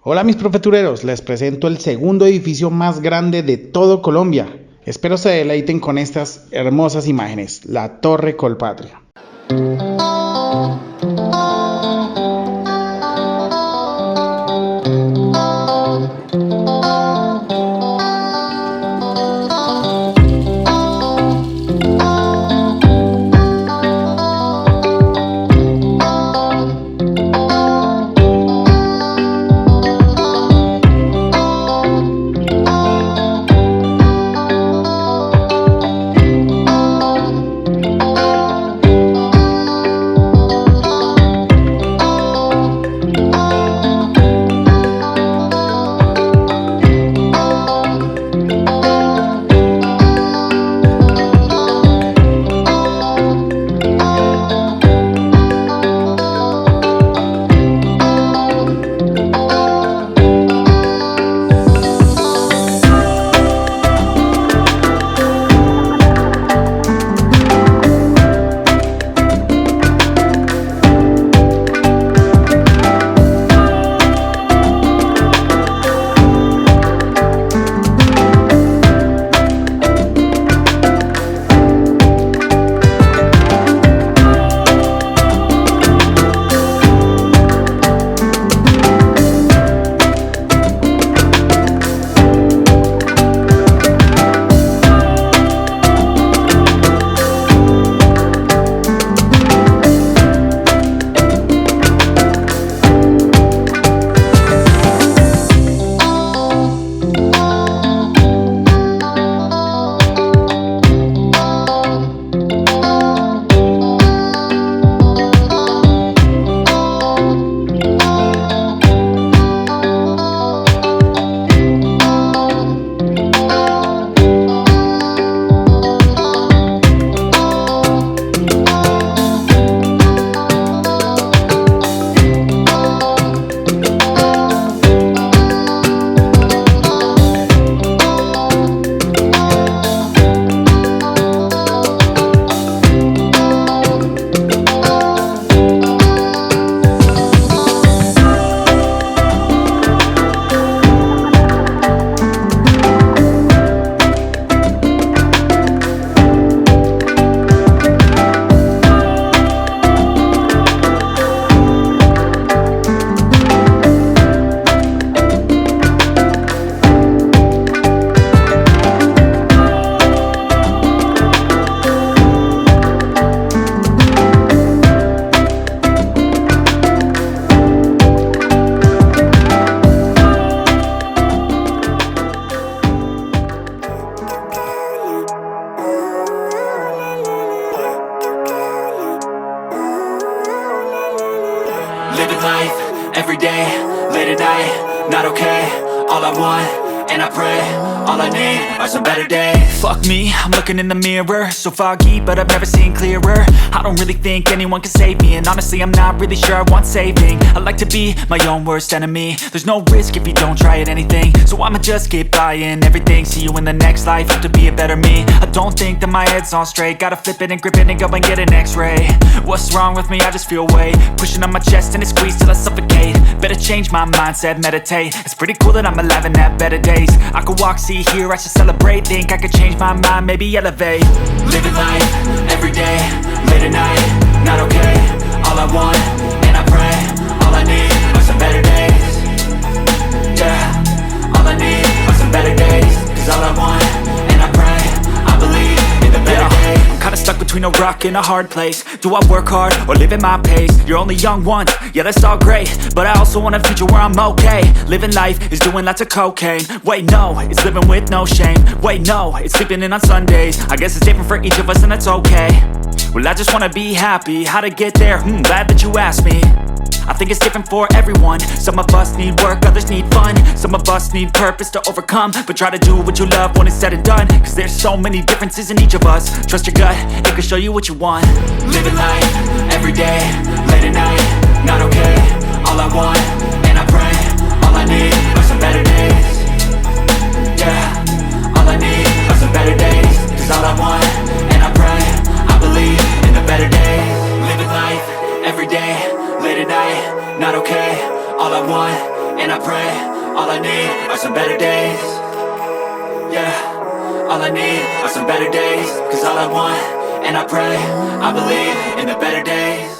Hola mis profetureros, les presento el segundo edificio más grande de todo Colombia. Espero se deleiten con estas hermosas imágenes, la Torre Colpatria. Living life, every day, late at night, not okay. All I want, and I pray, all I need are some better days. Fuck me, I'm looking in the mirror, so foggy, but I've never seen clearer. I don't really think anyone can save me, and honestly I'm not really sure I want saving. I like to be my own worst enemy. There's no risk if you don't try at anything, so I'ma just keep buying everything. See you in the next life, have to be a better me. I don't think that my head's on straight, gotta flip it and grip it and go and get an x-ray. What's wrong with me? I just feel weight pushing on my chest and it squeezes till I suffocate. Better change my mindset, meditate. It's pretty cool that I'm alive and have better days. I could walk, see, hear, I should celebrate. Think I could change my mind, maybe elevate. Living life, every day, late at night, not okay. All I want, and I pray, all I need are some better days. Yeah, all I need are some better days. Cause all I want, and I pray, I believe in the better days. I'm kinda stuck between a rock and a hard place. Do I work hard or live at my pace? You're only young once, yeah that's all great, but I also want a future where I'm okay. Living life is doing lots of cocaine. Wait no, it's living with no shame. Wait no, it's sleeping in on Sundays. I guess it's different for each of us and that's okay. Well I just wanna be happy, how to get there? Glad that you asked me. I think it's different for everyone. Some of us need work, others need fun. Some of us need purpose to overcome. But try to do what you love when it's said and done. Cause there's so many differences in each of us. Trust your gut, it can show you what you want. Living life, every day, late at night, not okay. All I want, and I pray, all I need are some better days. Yeah, all I need are some better days. Cause all I want, and I pray, I believe in the better days. Living life, every day, late at night, not okay. All I want, and I pray. All I need are some better days. Yeah, all I need are some better days. Cause all I want, and I pray, I believe in the better days.